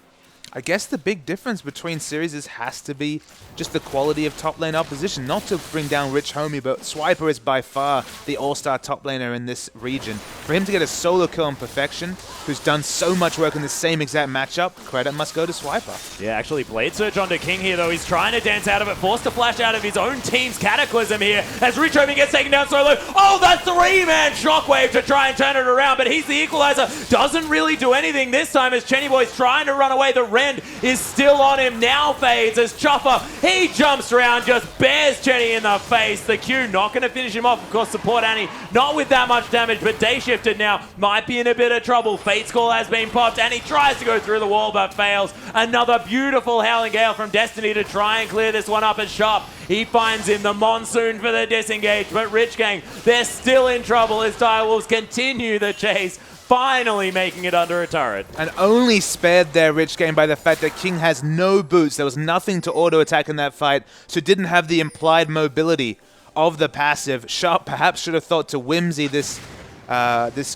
S2: I guess the big difference between series has to be just the quality of top lane opposition. Not to bring down Rich Homie, but Swiper is by far the all-star top laner in this region. For him to get a solo kill on Perfection, who's done so much work in the same exact matchup, credit must go to Swiper.
S1: Yeah, actually Blade Surge onto King here, though. He's trying to dance out of it, forced to flash out of his own team's Cataclysm here as Rich Homie gets taken down solo. Oh, that 3-man Shockwave to try and turn it around, but he's the equalizer. Doesn't really do anything this time as Chenny Boy's trying to run away. The Rend is still on him, now fades as Chopper, he jumps around, just bears Chenny in the face. The Q not going to finish him off. Of course, support Annie, not with that much damage, but Day Shifted now might be in a bit of trouble. Fate's Call has been popped, and he tries to go through the wall, but fails. Another beautiful Howling Gale from Destiny to try and clear this one up as Sharp. He finds him, the Monsoon for the disengage, but Rich Gang, they're still in trouble as Direwolves continue the chase, finally making it under a turret.
S2: And only spared their Rich Gang by the fact that King has no boots. There was nothing to auto-attack in that fight, so didn't have the implied mobility of the passive. Sharp perhaps should have thought to whimsy this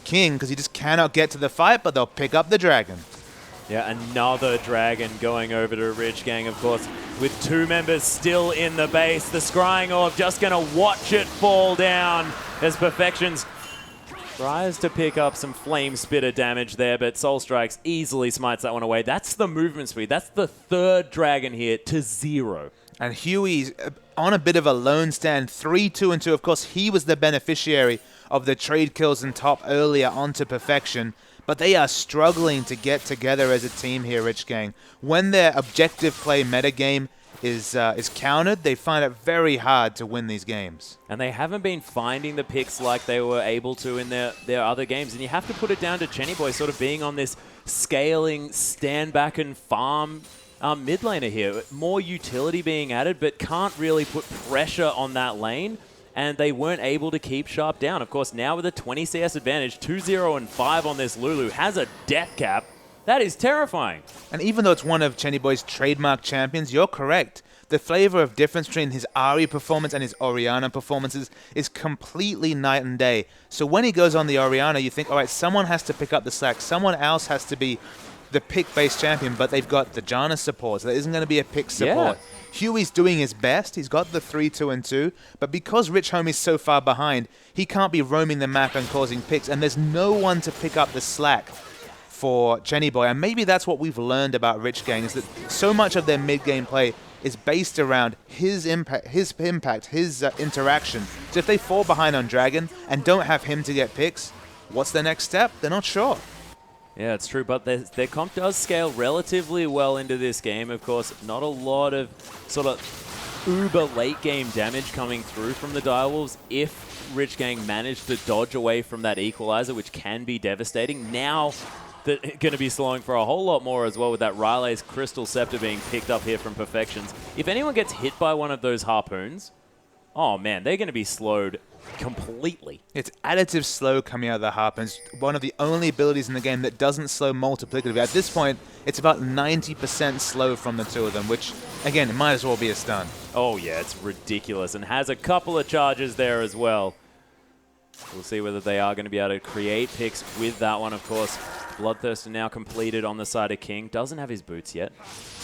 S2: King, because he just cannot get to the fight, but they'll pick up the Dragon.
S1: Yeah, another Dragon going over to Rich Gang, of course, with 2 members still in the base. The Scrying Orb just going to watch it fall down as Perfections tries to pick up some Flame Spitter damage there, but Soul Strikes easily smites that one away. That's the movement speed. That's the 3rd Dragon here to 0.
S2: And Huey's on a bit of a lone stand, 3-2-2. Of course, he was the beneficiary of the trade kills in top earlier onto Perfection. But they are struggling to get together as a team here, Rich Gang. When their objective play metagame is countered, they find it very hard to win these games.
S1: And they haven't been finding the picks like they were able to in their other games. And you have to put it down to Chenny Boy sort of being on this scaling, stand back and farm mid laner here. More utility being added, but can't really put pressure on that lane. And they weren't able to keep Sharp down. Of course, now with a 20 CS advantage, 2-0 and 5 on this Lulu, has a death cap. That is terrifying.
S2: And even though it's one of Chenny Boy's trademark champions, you're correct. The flavor of difference between his Ahri performance and his Orianna performances is completely night and day. So when he goes on the Orianna, you think, all right, someone has to pick up the slack. Someone else has to be the pick-based champion, but they've got the Janna support, so there isn't going to be a pick support. Yeah. Huey's doing his best. He's got the 3-2-2, but because Rich Homie's so far behind, he can't be roaming the map and causing picks, and there's no one to pick up the slack for Chenny Boy. And maybe that's what we've learned about Rich Gang, is that so much of their mid-game play is based around his impact, his interaction. So if they fall behind on Dragon and don't have him to get picks, what's the next step? They're not sure.
S1: Yeah, it's true, but their comp does scale relatively well into this game. Of course, not a lot of sort of uber late game damage coming through from the Direwolves if Rich Gang managed to dodge away from that equalizer, which can be devastating. Now they're going to be slowing for a whole lot more as well with that Rile's Crystal Scepter being picked up here from Perfections. If anyone gets hit by one of those harpoons, oh man, they're going to be slowed completely.
S2: It's additive slow coming out of the Harpoons, one of the only abilities in the game that doesn't slow multiplicatively. At this point, it's about 90% slow from the 2 of them, which, again, it might as well be a stun.
S1: Oh yeah, it's ridiculous, and has a couple of charges there as well. We'll see whether they are going to be able to create picks with that one, of course. Bloodthirster now completed on the side of King. Doesn't have his boots yet,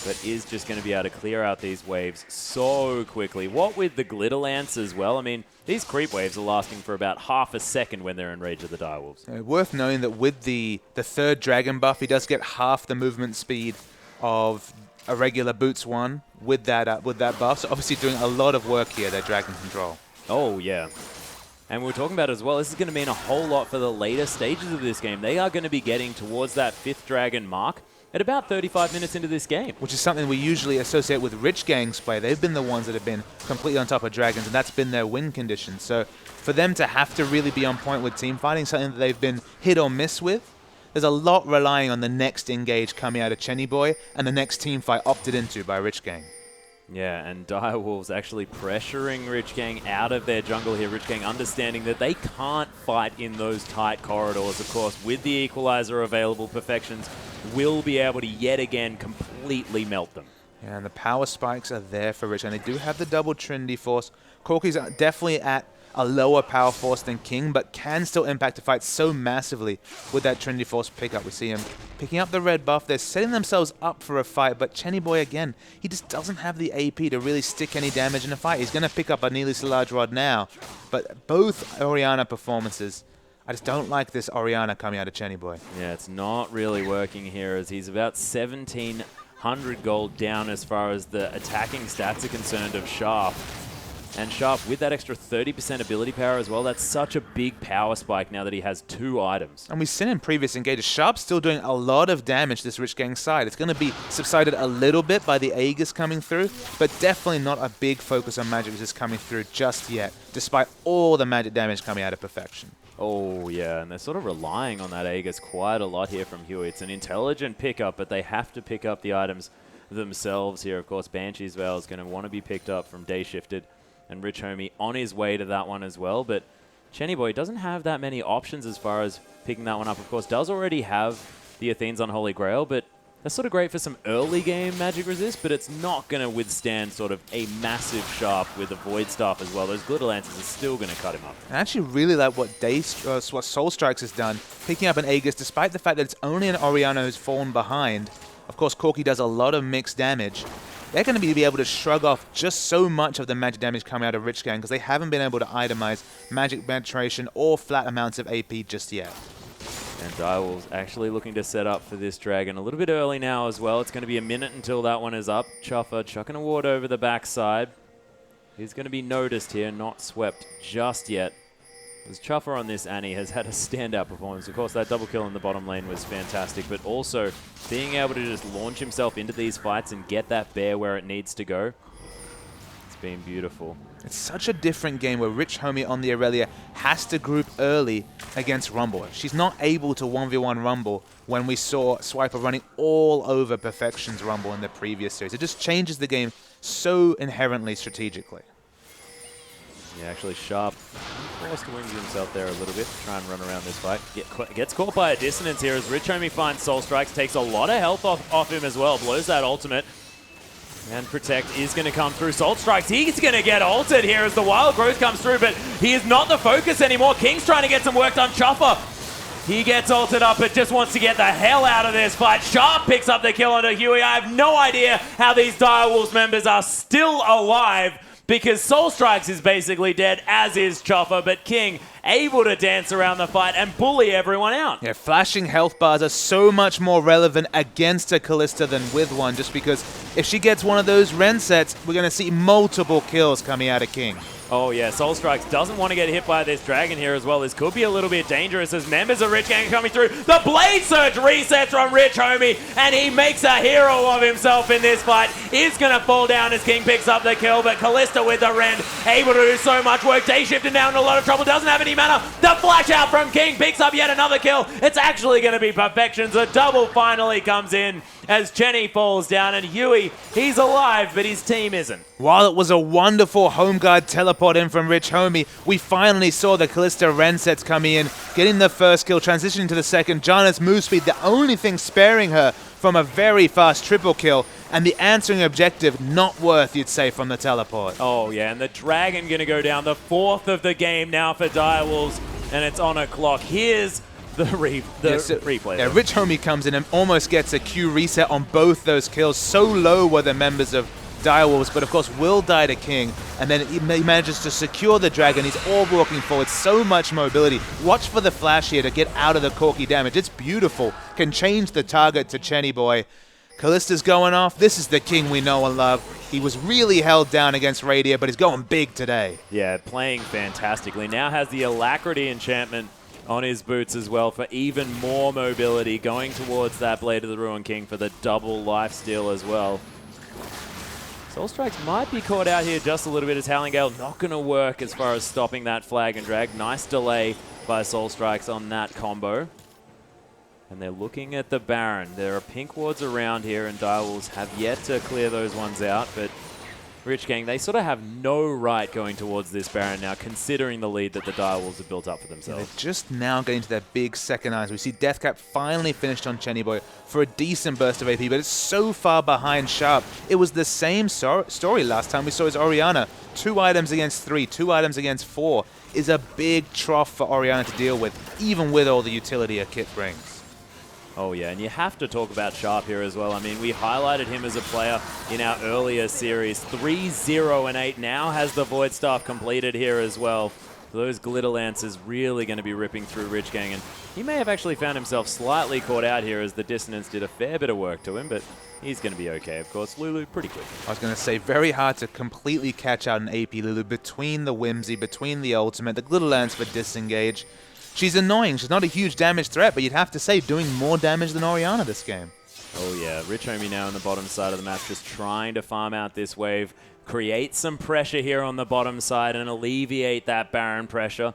S1: but is just going to be able to clear out these waves so quickly. What with the Glitter Lance as well? I mean, these creep waves are lasting for about half a second when they're in Rage of the Direwolves.
S2: Worth knowing that with the 3rd Dragon buff, he does get half the movement speed of a regular Boots 1 with that buff. So obviously doing a lot of work here, their Dragon control.
S1: Oh, yeah. And we were talking about it as well, this is going to mean a whole lot for the later stages of this game. They are going to be getting towards that 5th Dragon mark at about 35 minutes into this game.
S2: Which is something we usually associate with Rich Gang's play. They've been the ones that have been completely on top of Dragons, and that's been their win condition. So for them to have to really be on point with team fighting, something that they've been hit or miss with, there's a lot relying on the next engage coming out of Chenny Boy and the next team fight opted into by Rich Gang.
S1: Yeah, and Direwolves actually pressuring Rich Gang out of their jungle here. Rich Gang understanding that they can't fight in those tight corridors. Of course, with the equalizer available, Perfections will be able to yet again completely melt them.
S2: Yeah, and the power spikes are there for Rich, and they do have the double Trinity Force. Corky's definitely at a lower power force than King, but can still impact the fight so massively with that Trinity Force pickup. We see him picking up the red buff. They're setting themselves up for a fight, but Chenny Boy, again, he just doesn't have the AP to really stick any damage in a fight. He's going to pick up a nearly so large rod now, but both Orianna performances, I just don't like this Orianna coming out of Chenny Boy.
S1: Yeah, it's not really working here as he's about 1,700 gold down as far as the attacking stats are concerned of Sharp. And Sharp, with that extra 30% ability power as well, that's such a big power spike now that he has 2 items.
S2: And we've seen in previous engages, Sharp's still doing a lot of damage to this Rich Gang side. It's going to be subsided a little bit by the Aegis coming through, but definitely not a big focus on magic resist coming through just yet, despite all the magic damage coming out of Perfection.
S1: Oh, yeah, and they're sort of relying on that Aegis quite a lot here from Huey. It's an intelligent pickup, but they have to pick up the items themselves here. Of course, Banshee's Veil is going to want to be picked up from Day Shifted, and Rich Homie on his way to that one as well. But Chenny Boy doesn't have that many options as far as picking that one up. Of course, does already have the Athene's Unholy Grail, but that's sort of great for some early game magic resist, but it's not going to withstand sort of a massive Sharp with the Void Staff as well. Those Glitter Lances are still going to cut him up.
S2: I actually really like what what Soul Strikes has done, picking up an Aegis, despite the fact that it's only an Oriana who's fallen behind. Of course, Corki does a lot of mixed damage. They're going to be able to shrug off just so much of the magic damage coming out of Rich Gang because they haven't been able to itemize magic penetration or flat amounts of AP just yet.
S1: And Direwolves actually looking to set up for this Dragon a little bit early now as well. It's going to be a minute until that one is up. Chuffer chucking a ward over the backside. He's going to be noticed here, not swept just yet. As Chuffer on this Annie has had a standout performance. Of course, that double kill in the bottom lane was fantastic, but also being able to just launch himself into these fights and get that bear where it needs to go. It's been beautiful.
S2: It's such a different game where Rich Homie on the Aurelia has to group early against Rumble. She's not able to 1v1 Rumble when we saw Swiper running all over Perfection's Rumble in the previous series. It just changes the game so inherently strategically.
S1: Yeah, actually Sharp forced to wing himself there a little bit to try and run around this fight. Gets caught by a dissonance here as Rich Homie finds Soul Strikes, takes a lot of health off him as well, blows that ultimate. And Protect is going to come through. Soul Strikes, he's going to get ulted here as the Wild Growth comes through, but he is not the focus anymore. King's trying to get some work done. Chuffer, he gets ulted up, but just wants to get the hell out of this fight. Sharp picks up the kill onto Huey. I have no idea how these Direwolves members are still alive, because Soul Strikes is basically dead, as is Chuffer, but King able to dance around the fight and bully everyone out.
S2: Yeah, flashing health bars are so much more relevant against a Kalista than with one, just because if she gets one of those Ren sets, we're going to see multiple kills coming out of King.
S1: Oh yeah, Soul Strikes doesn't want to get hit by this Dragon here as well. This could be a little bit dangerous as members of Rich Gang coming through. The Blade Surge resets from Rich Homie, and he makes a hero of himself in this fight. Is going to fall down as King picks up the kill, but Kalista with the Rend, able to do so much work. Day Shifted down in a lot of trouble, doesn't have any mana. The flash out from King picks up yet another kill. It's actually going to be Perfections. A double finally comes in as Chenny falls down, and Huey, he's alive, but his team isn't.
S2: While it was a wonderful home guard teleport in from Rich Homie, we finally saw the Kalista Ren sets coming in, getting the first kill, transitioning to the second. Janna's move speed, the only thing sparing her from a very fast triple kill, and the answering objective not worth, you'd say, from the teleport.
S1: Oh yeah, and the Dragon going to go down, the 4th of the game now for Direwolves, and it's on a clock. Here's the replay.
S2: Yeah, Rich Homie comes in and almost gets a Q reset on both those kills. So low were the members of Direwolves, but of course Will died to King, and then he manages to secure the Dragon. He's all walking forward, so much mobility. Watch for the flash here to get out of the Corki damage. It's beautiful. Can change the target to Chenny Boy. Kalista's going off. This is the King we know and love. He was really held down against Radia, but he's going big today.
S1: Yeah, playing fantastically. Now has the Alacrity enchantment on his boots as well for even more mobility, going towards that Blade of the Ruin King for the double lifesteal as well. Soul Strikes might be caught out here just a little bit as Howling Gale not going to work as far as stopping that flag and drag. Nice delay by Soul Strikes on that combo. And they're looking at the Baron. There are pink wards around here, and Direwolves have yet to clear those ones out, but Rich Gang, they sort of have no right going towards this Baron now, considering the lead that the Direwolves have built up for themselves.
S2: Yeah, they're just now getting to their big second eyes. We see Deathcap finally finished on Chenny Boy for a decent burst of AP, but it's so far behind Sharp. It was the same story last time we saw his Oriana. 2 items against 3, 2 items against 4 is a big trough for Oriana to deal with, even with all the utility a kit brings.
S1: Oh yeah, and you have to talk about Sharp here as well. I mean, we highlighted him as a player in our earlier series. 3-0-8 now has the Void Staff completed here as well. Those Glitter Lances really going to be ripping through Rich Gang, and he may have actually found himself slightly caught out here as the Dissonance did a fair bit of work to him, but He's going to be okay, of course. Lulu, pretty quick.
S2: I was going to say, very hard to completely catch out an AP Lulu between the Whimsy, between the ultimate, the little lands for disengage. She's annoying. She's not a huge damage threat, but you'd have to say doing more damage than Orianna this game.
S1: Oh yeah, Rich Homie now on the bottom side of the map, just trying to farm out this wave, create some pressure here on the bottom side and alleviate that Baron pressure.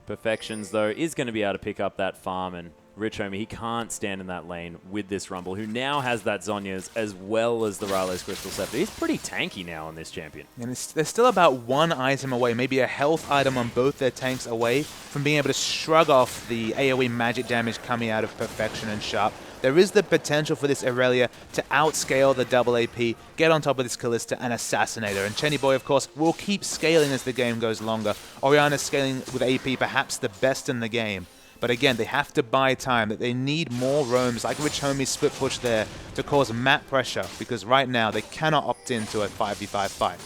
S1: Perfections, though, is going to be able to pick up that farm, and Rich Homie, he can't stand in that lane with this Rumble, who now has that Zhonya's as well as the Rylai's Crystal Scepter. He's pretty tanky now on this champion.
S2: And they're still about one item away, maybe a health item on both their tanks away from being able to shrug off the AoE magic damage coming out of Perfection and Sharp. There is the potential for this Irelia to outscale the double AP, get on top of this Kalista and assassinate her. And Chenny Boy, of course, will keep scaling as the game goes longer. Orianna's scaling with AP, perhaps the best in the game. But again, they have to buy time, that they need more roams like Rich Homie's split push there to cause map pressure, because right now they cannot opt into a 5v5 fight.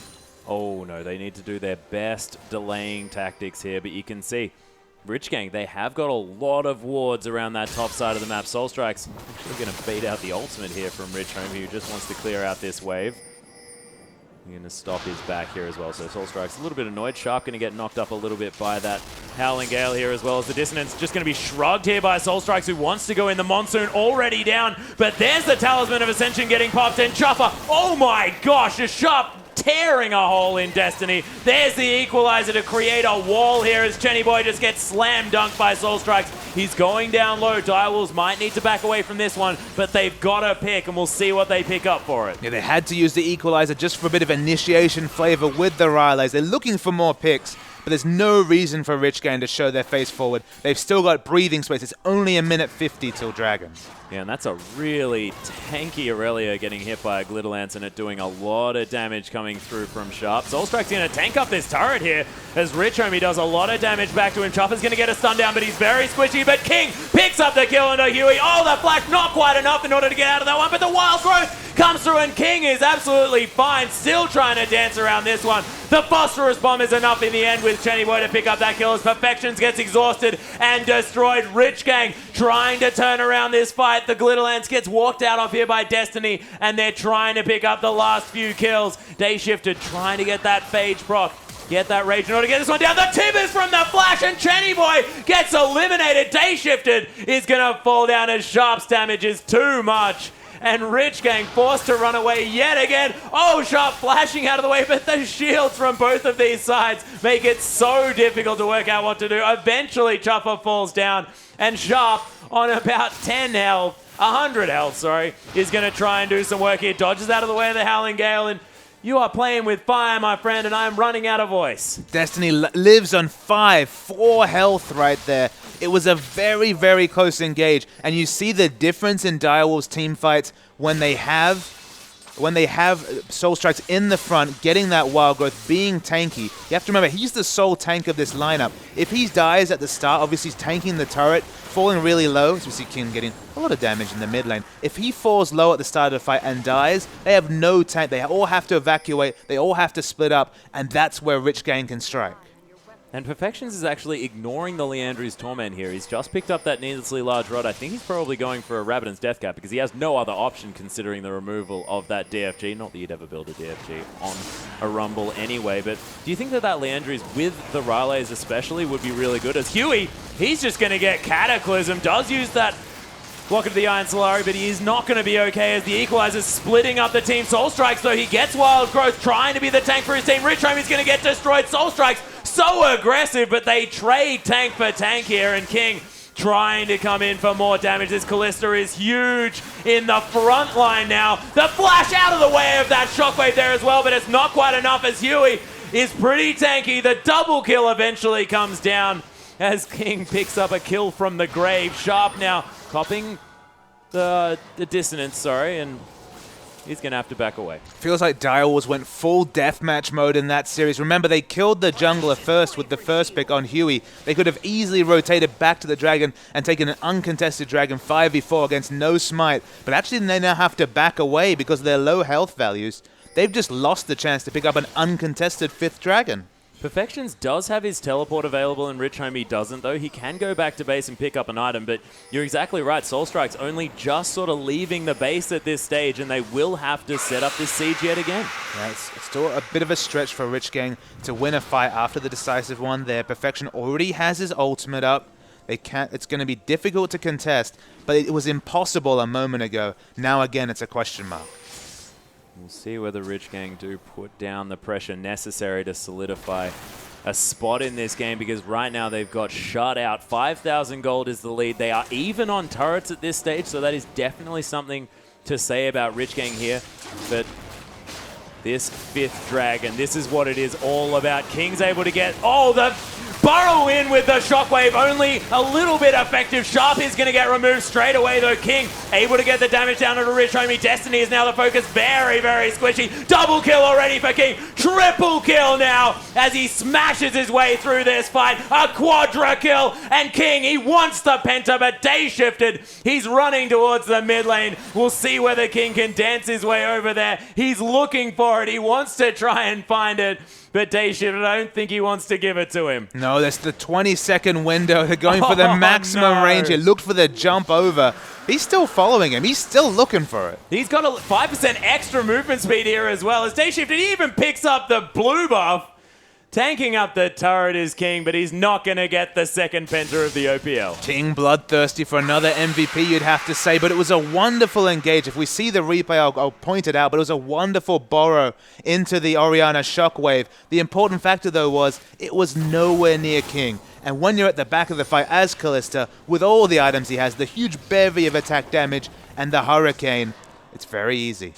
S1: Oh no, they need to do their best delaying tactics here, but you can see Rich Gang, they have got a lot of wards around that top side of the map. Soul Strike's actually going to bait out the ultimate here from Rich Homie, who just wants to clear out this wave. He's going to stop his back here as well, so Soul Strike's a little bit annoyed. Sharp going to get knocked up a little bit by that Howling Gale here as well, as the Dissonance just going to be shrugged here by Soul Strikes, who wants to go in. The Monsoon already down, but there's the Talisman of Ascension getting popped, and Chuffer, oh my gosh, just Sharp tearing a hole in Destiny. There's the equalizer to create a wall here as Chenny Boy just gets slam dunked by Soul Strikes. He's going down low. Direwolves might need to back away from this one, but they've got to pick, and we'll see what they pick up for it.
S2: Yeah, they had to use the equalizer just for a bit of initiation flavor with the Rylai's. They're looking for more picks, but there's no reason for Rich Gang to show their face forward. They've still got breathing space. It's only a minute 50 till Dragons.
S1: Yeah, and that's a really tanky Aurelia getting hit by a Glitter Lance and it doing a lot of damage coming through from Sharp. Soulstrike's going to tank up this turret here as Rich Homie does a lot of damage back to him. Chuffer's going to get a stun down, but he's very squishy. But King picks up the kill onto Huey. Oh, the flash not quite enough in order to get out of that one, but the Wild Growth comes through and King is absolutely fine, still trying to dance around this one. The Phosphorus Bomb is enough in the end with Chenny Boy to pick up that kill as Perfections gets exhausted and destroyed. Rich Gang trying to turn around this fight. The Glitter Lance gets walked out of here by Destiny, and they're trying to pick up the last few kills. Day Shifted trying to get that Phage proc, get that Rage in order to get this one down. The Tibbers from the Flash, and Chenny Boy gets eliminated. Day Shifted is going to fall down as Sharp's damage is too much. And Rich Gang forced to run away yet again. Oh, Sharp flashing out of the way, but the shields from both of these sides make it so difficult to work out what to do. Eventually, Chuffer falls down, and Sharp, on about 10 health, 100 health, sorry, is going to try and do some work here. Dodges out of the way of the Howling Gale, and you are playing with fire, my friend, and I'm running out of voice.
S2: Destiny lives on 4 health right there. It was a very, very close engage, and you see the difference in Direwolves team fights when they have Soul Strikes in the front, getting that Wild Growth, being tanky. You have to remember, he's the sole tank of this lineup. If he dies at the start, obviously he's tanking the turret, falling really low, so we see King getting a lot of damage in the mid lane. If he falls low at the start of the fight and dies, they have no tank. They all have to evacuate, they all have to split up, and that's where Rich Gang can strike.
S1: And Perfections is actually ignoring the Leandri's Torment here. He's just picked up that needlessly large rod. I think he's probably going for a Rabadon's Death Cap because he has no other option considering the removal of that DFG. Not that you'd ever build a DFG on a Rumble anyway, but do you think that that Leandri's with the Rylai's especially would be really good? As Huey, he's just going to get Cataclysm, does use that Block of the Iron Solari, but he is not going to be okay as the Equalizer's splitting up the team. Soul Strikes, though, he gets Wild Growth, trying to be the tank for his team. Rich Homie's going to get destroyed. Soul Strikes, so aggressive, but they trade tank for tank here, and King trying to come in for more damage. This Kalista is huge in the front line now. The flash out of the way of that shockwave there as well, but it's not quite enough as Huey is pretty tanky. The double kill eventually comes down as King picks up a kill from the grave. Sharp now copping the dissonance, sorry, and he's going to have to back away.
S2: Feels like Direwolves went full deathmatch mode in that series. Remember, they killed the jungler first with the first pick on Huey. They could have easily rotated back to the dragon and taken an uncontested dragon 5v4 against no smite, but actually they now have to back away because of their low health values. They've just lost the chance to pick up an uncontested 5th dragon.
S1: Perfections does have his teleport available and Rich Homie doesn't, though. He can go back to base and pick up an item, but you're exactly right. Soul Strike's only just sort of leaving the base at this stage, and they will have to set up this siege yet again.
S2: Yeah, it's still a bit of a stretch for Rich Gang to win a fight after the decisive one there. Perfection already has his ultimate up. They can't. It's going to be difficult to contest, but it was impossible a moment ago. Now again, it's a question mark.
S1: We'll see whether Rich Gang do put down the pressure necessary to solidify a spot in this game, because right now they've got shut out. 5,000 gold is the lead. They are even on turrets at this stage, so that is definitely something to say about Rich Gang here. But this 5th dragon, this is what it is all about. King's able to get, oh, the burrow in with the shockwave, only a little bit effective. Sharp is going to get removed straight away though. King able to get the damage down to Rich Homie. Destiny is now the focus. Very, very squishy. Double kill already for King. Triple kill now as he smashes his way through this fight. A quadra kill, and King, he wants the penta, but day shifted. He's running towards the mid lane. We'll see whether King can dance his way over there. He's looking for it. He wants to try and find it. But Day Shifted, I don't think he wants to give it to him. No,
S2: that's the 20-second window. They're going for the maximum range. He looked for the jump over. He's still following him. He's still looking for it.
S1: He's got a 5% extra movement speed here as well. As Day Shifted, he even picks up the blue buff. Tanking up the turret is King, but he's not going to get the second penta of the OPL.
S2: King bloodthirsty for another MVP, you'd have to say, but it was a wonderful engage. If we see the replay, I'll point it out, but it was a wonderful borrow into the Orianna shockwave. The important factor, though, was it was nowhere near King. And when you're at the back of the fight as Kalista, with all the items he has, the huge bevy of attack damage and the Hurricane, it's very easy.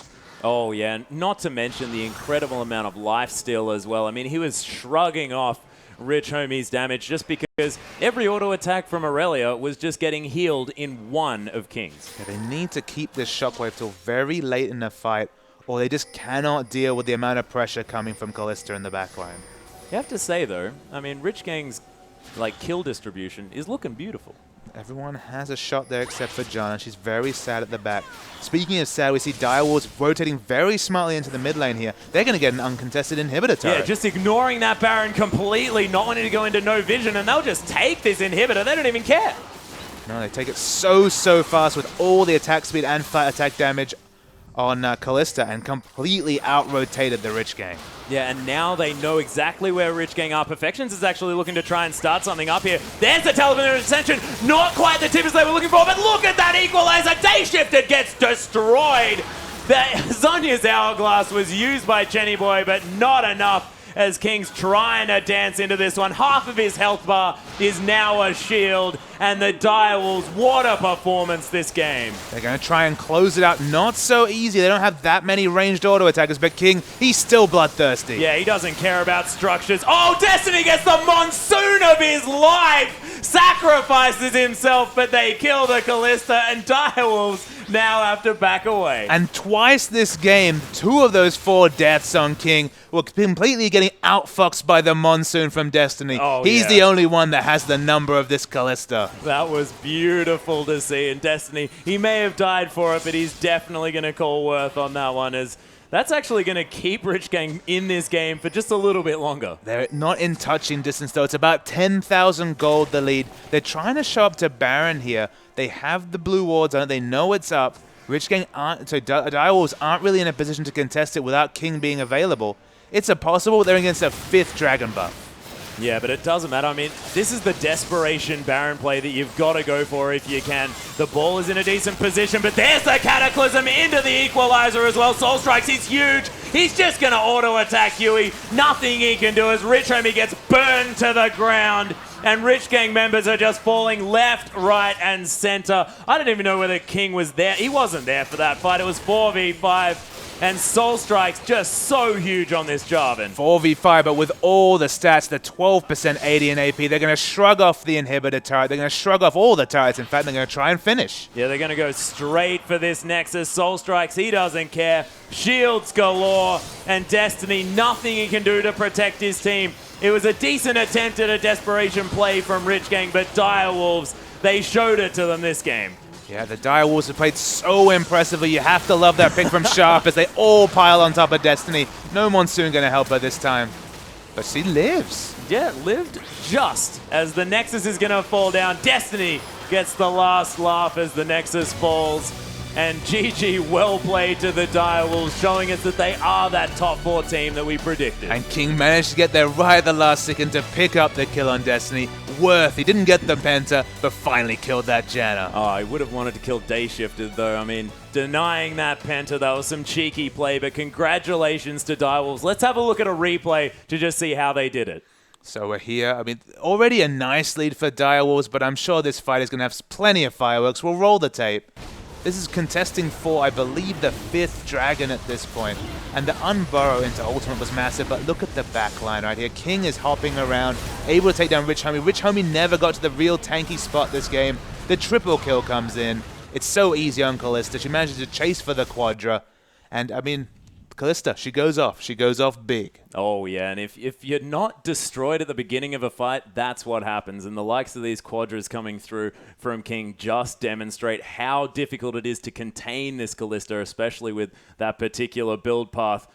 S1: Oh, yeah, not to mention the incredible amount of lifesteal as well. I mean, he was shrugging off Rich Homie's damage just because every auto attack from Aurelia was just getting healed in one of King's.
S2: Yeah, they need to keep this shockwave till very late in the fight, or they just cannot deal with the amount of pressure coming from Kalista in the backline.
S1: You have to say, though, I mean, Rich Gang's kill distribution is looking beautiful.
S2: Everyone has a shot there except for Jana. She's very sad at the back. Speaking of sad, we see Direwolves rotating very smartly into the mid lane here. They're going to get an uncontested inhibitor turret.
S1: Yeah, just ignoring that Baron completely, not wanting to go into no vision, and they'll just take this inhibitor. They don't even care.
S2: No, they take it so fast with all the attack speed and flat attack damage on Kalista, and completely out-rotated the Rich Gang.
S1: Yeah, and now they know exactly where Rich Gang are. Perfections is actually looking to try and start something up here. There's the teleporter ascension. Not quite the tippers they were looking for, but look at that equalizer. Day Shifted gets destroyed. Zonya's Hourglass was used by Chenny Boy, but not enough as King's trying to dance into this one. Half of his health bar is now a shield, and the Direwolves, what a performance this game.
S2: They're going to try and close it out. Not so easy. They don't have that many ranged auto attackers, but King, he's still bloodthirsty.
S1: Yeah, he doesn't care about structures. Oh, Destiny gets the monsoon of his life! Sacrifices himself, but they kill the Kalista, and Direwolves now have to back away.
S2: And twice this game, 2 of those 4 deaths on King were completely getting outfoxed by the monsoon from Destiny.
S1: Oh,
S2: He's the only one that has the number of this Kalista.
S1: That was beautiful to see. And Destiny, he may have died for it, but he's definitely going to call worth on that one, as that's actually going to keep Rich Gang in this game for just a little bit longer.
S2: They're not in touching distance, though. It's about 10,000 gold, the lead. They're trying to show up to Baron here. They have the blue wards on it. They know it's up. Rich Gang aren't, so Direwolves aren't really in a position to contest it without King being available. It's impossible. They're against a 5th dragon buff.
S1: Yeah, but it doesn't matter. I mean, this is the desperation Baron play that you've got to go for if you can. The ball is in a decent position, but there's the Cataclysm into the equalizer as well. Soul Strikes, he's huge. He's just going to auto-attack Huey. Nothing he can do as Rich Homie gets burned to the ground. And Rich Gang members are just falling left, right, and center. I don't even know whether King was there. He wasn't there for that fight. It was 4v5. And Soul Strike's just so huge on this Jarvan.
S2: 4v5, but with all the stats, the 12% AD and AP, they're going to shrug off the inhibitor turret. They're going to shrug off all the turrets. In fact, they're going to try and finish.
S1: Yeah, they're going to go straight for this Nexus. Soul Strikes, he doesn't care. Shields galore. And Destiny, nothing he can do to protect his team. It was a decent attempt at a desperation play from Rich Gang, but Direwolves, they showed it to them this game.
S2: Yeah, the Direwolves have played so impressively. You have to love that pick from Sharp as they all pile on top of Destiny. No Monsoon going to help her this time. But she lives.
S1: Yeah, lived just as the Nexus is going to fall down. Destiny gets the last laugh as the Nexus falls. And GG, well played to the Direwolves, showing us that they are that top 4 team that we predicted.
S2: And King managed to get there right at the last second to pick up the kill on Destiny. Worth, he didn't get the Penta, but finally killed that Janna.
S1: Oh, I would have wanted to kill Day Shifted, though. I mean, denying that Penta, that was some cheeky play, but congratulations to Direwolves. Let's have a look at a replay to just see how they did it.
S2: So we're here. I mean, already a nice lead for Direwolves, but I'm sure this fight is going to have plenty of fireworks. We'll roll the tape. This is contesting for, I believe, the 5th dragon at this point. And the unburrow into ultimate was massive, but look at the backline right here. King is hopping around, able to take down Rich Homie. Rich Homie never got to the real tanky spot this game. The triple kill comes in. It's so easy on Kalista. She manages to chase for the Quadra. And, I mean, Kalista, she goes off. She goes off big.
S1: Oh, yeah, and if you're not destroyed at the beginning of a fight, that's what happens. And the likes of these Quadras coming through from King just demonstrate how difficult it is to contain this Kalista, especially with that particular build path.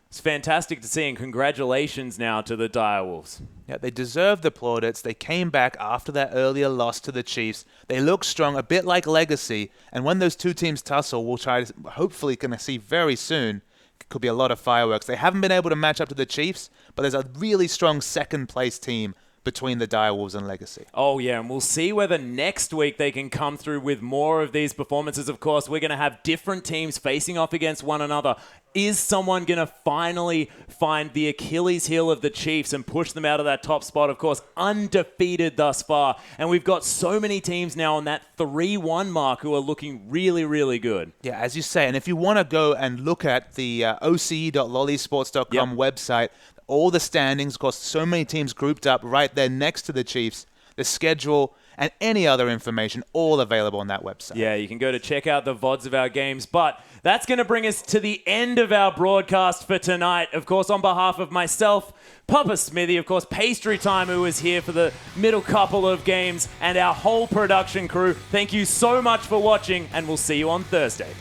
S1: It's fantastic to see, and congratulations now to the Direwolves.
S2: Yeah, they deserve the plaudits. They came back after that earlier loss to the Chiefs. They look strong, a bit like Legacy. And when those two teams tussle, we'll try to hopefully going to see very soon. Could be a lot of fireworks. They haven't been able to match up to the Chiefs, but there's a really strong second-place team between the Direwolves and Legacy.
S1: Oh, yeah, and we'll see whether next week they can come through with more of these performances. Of course, we're going to have different teams facing off against one another. Is someone going to finally find the Achilles heel of the Chiefs and push them out of that top spot? Of course, undefeated thus far. And we've got so many teams now on that 3-1 mark who are looking really, really good.
S2: Yeah, as you say, and if you want to go and look at the oce.lollysports.com website, all the standings, of course, so many teams grouped up right there next to the Chiefs, the schedule, and any other information, all available on that website.
S1: Yeah, you can go to check out the VODs of our games, but that's going to bring us to the end of our broadcast for tonight. Of course, on behalf of myself, Papa Smithy, of course, Pastry Time, who was here for the middle couple of games, and our whole production crew, thank you so much for watching, and we'll see you on Thursday.